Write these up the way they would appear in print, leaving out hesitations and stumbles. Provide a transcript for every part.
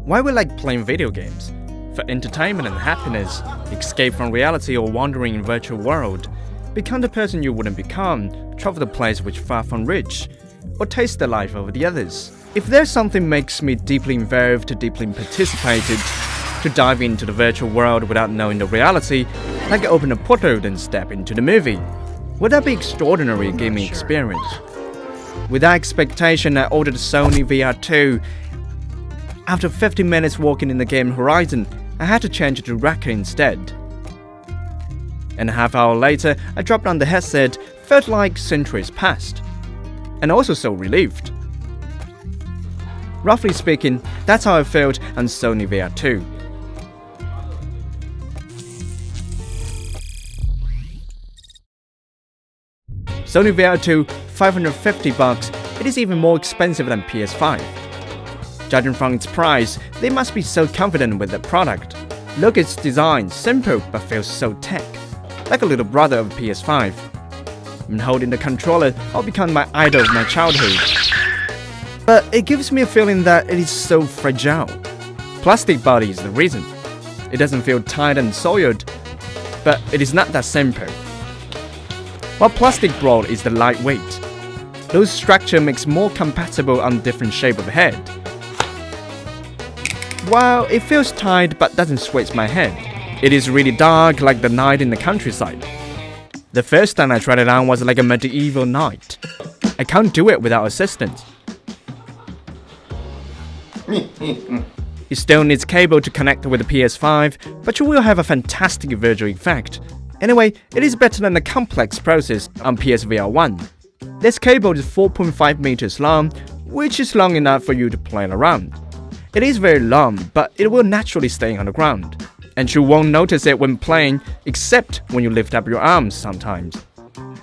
Why we like playing video games? For entertainment and happiness, escape from reality or wandering in virtual world, become the person you wouldn't become, travel the place which far from rich, or taste the life of the others. If there's something makes me deeply involved, deeply participated, to dive into the virtual world without knowing the reality, like open a portal and step into the movie. Would that be extraordinary gaming experience? With that expectation, I ordered Sony VR2. After 15 minutes walking in the game Horizon, I had to change to Wrecker instead. And a half hour later, I dropped on the headset, felt like centuries passed. And also so relieved. Roughly speaking, that's how I felt on Sony VR2. Sony VR2, $550, it is even more expensive than PS5. Judging from its price, they must be so confident with the product. Look at its design, simple but feels so tech, like a little brother of PS5. When holding the controller, I'll become my idol of my childhood. But it gives me a feeling that it is so fragile. Plastic body is the reason. It doesn't feel tight and soiled, but it is not that simple. While plastic broad is the lightweight, those structure makes more compatible on different shape of head. While it feels tight but doesn't switch my head, it is really dark like the night in the countryside. The first time I tried it on was like a medieval night. I can't do it without assistance. It still needs cable to connect with the PS5, but you will have a fantastic visual effect. Anyway, it is better than the complex process on PSVR1. This cable is 4.5 meters long, which is long enough for you to play around. It is very long, but it will naturally stay on the ground, and you won't notice it when playing, except when you lift up your arms sometimes.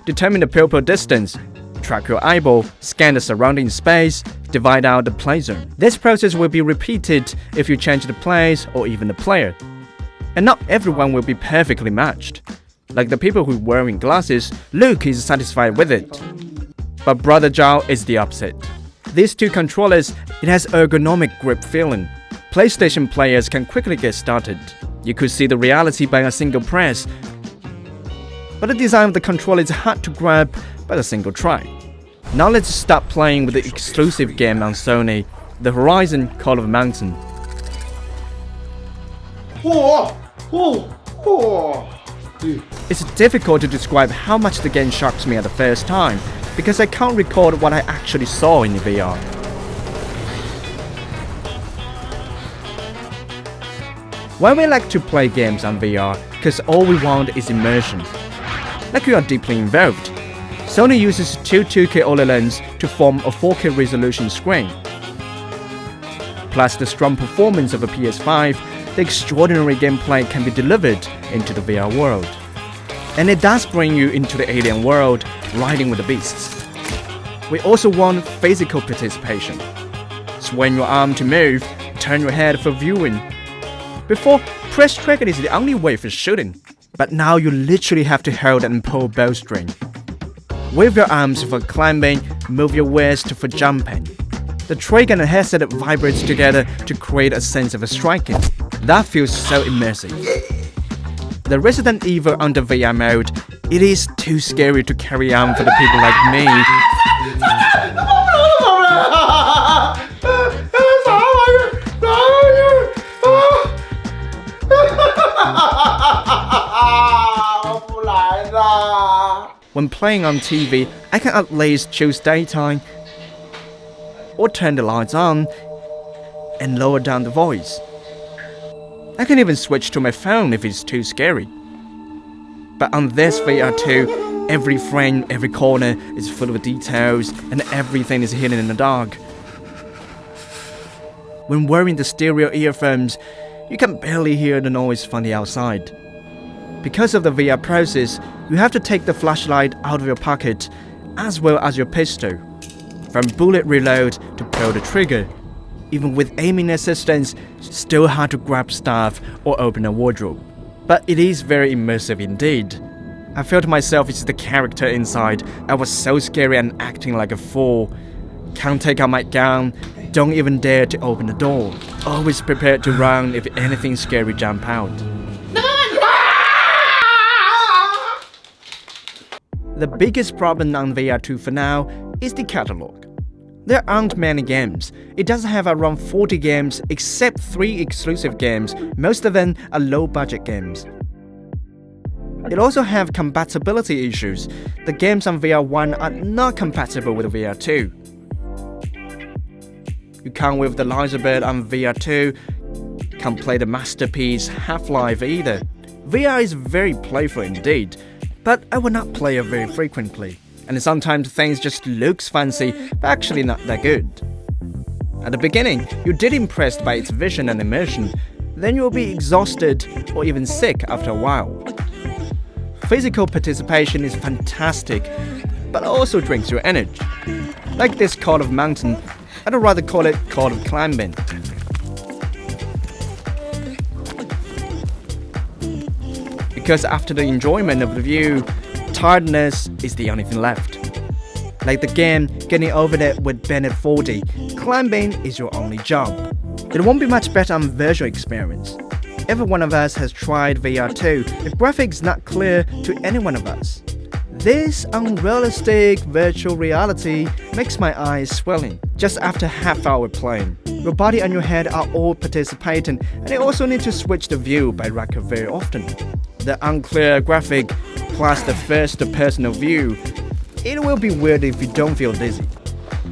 Determine the pupil distance, track your eyeball, scan the surrounding space, divide out the play zone. This process will be repeated if you change the place or even the player. And not everyone will be perfectly matched. Like the people who are wearing glasses, Luke is satisfied with it. But Brother Zhao is the opposite. These two controllers, it has ergonomic grip feeling. PlayStation players can quickly get started. You could see the reality by a single press. But the design of the controller is hard to grab by a single try. Now let's start playing with the exclusive game on Sony, the Horizon Call of Mountain. It's difficult to describe how much the game shocks me at the first time, because I can't record what I actually saw in the VR. Why we like to play games on VR? Because all we want is immersion. Like we are deeply involved. Sony uses two 2K OLED lenses to form a 4K resolution screen. Plus the strong performance of a PS5, the extraordinary gameplay can be delivered into the VR world. And it does bring you into the alien world, riding with the beasts. We also want physical participation. Swing your arm to move, turn your head for viewing. Before, press trigger is the only way for shooting, but now you literally have to hold and pull bowstring. Wave your arms for climbing, move your waist for jumping. The trigger and the headset vibrates together to create a sense of striking. That feels so immersive. The Resident Evil under VR mode, it is too scary to carry on for the people like me. When playing on TV, I can at least choose daytime or turn the lights on and lower down the voice. I can even switch to my phone if it's too scary. But on this VR2, every frame, every corner is full of details and everything is hidden in the dark. When wearing the stereo earphones, you can barely hear the noise from the outside. Because of the VR process, you have to take the flashlight out of your pocket, as well as your pistol. From bullet reload to pull the trigger. Even with aiming assistance, still hard to grab stuff or open a wardrobe. But it is very immersive indeed. I felt myself as the character inside. I was so scary and acting like a fool. Can't take out my gun, Don't even dare to open the door. Always prepared to run if anything scary jumps out. The biggest problem on VR2 for now is the catalog. There aren't many games. It does have around 40 games except 3 exclusive games. Most of them are low-budget games. It also has compatibility issues. The games on VR1 are not compatible with VR2. You can't wave the laser bird on VR2, can't play the masterpiece Half-Life either. VR is very playful indeed, but I will not play it very frequently. And sometimes things just looks fancy, but actually not that good. At the beginning, you did impressed by its vision and immersion, then you will be exhausted or even sick after a while. Physical participation is fantastic, but also drains your energy. Like this Call of Mountain, I'd rather call it Call of Climbing. Because after the enjoyment of the view, tiredness is the only thing left. Like the game, getting over there with Bennett 40, climbing is your only job. It won't be much better on visual experience. Every one of us has tried VR2, the graphics not clear to any one of us. This unrealistic virtual reality makes my eyes swelling just after half hour playing. Your body and your head are all participating, and you also need to switch the view by rack very often. The unclear graphic plus the first-person view, it will be weird if you don't feel dizzy.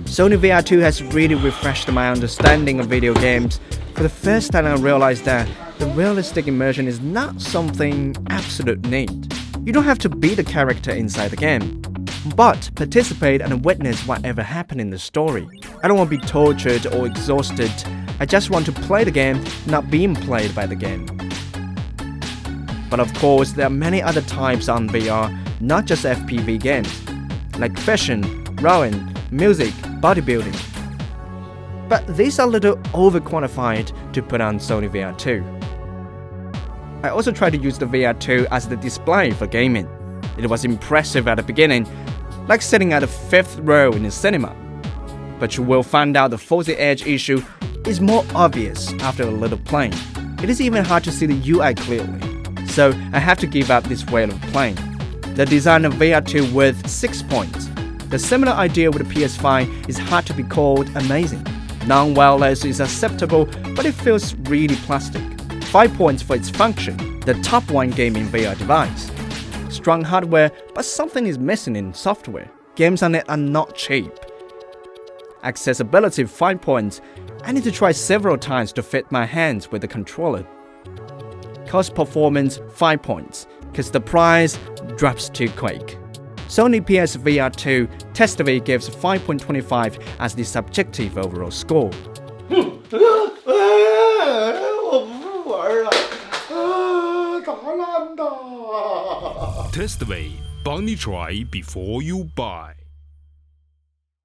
Sony VR2 has really refreshed my understanding of video games. For the first time I realized that the realistic immersion is not something absolute need. You don't have to be the character inside the game, but participate and witness whatever happened in the story. I don't want to be tortured or exhausted. I just want to play the game, not being played by the game. But of course, there are many other types on VR, not just FPV games, like fashion, rowing, music, bodybuilding. But these are a little overqualified to put on Sony VR2. I also tried to use the VR2 as the display for gaming. It was impressive at the beginning, like sitting at the 5th row in a cinema. But you will find out the fuzzy edge issue is more obvious after a little playing. It is even hard to see the UI clearly, so I have to give up this way of playing. The design of VR2 with 6 points. The similar idea with the PS5 is hard to be called amazing. Non-wireless is acceptable, but it feels really plastic. 5 points for its function, the top one gaming VR device. Strong hardware, but something is missing in software. Games on it are not cheap. Accessibility 5 points. I need to try several times to fit my hands with the controller. Cost performance 5 points, cause the price drops too quick. Sony PS VR2 testedly gives 5.25 as the subjective overall score. Testway 帮你 try before you buy。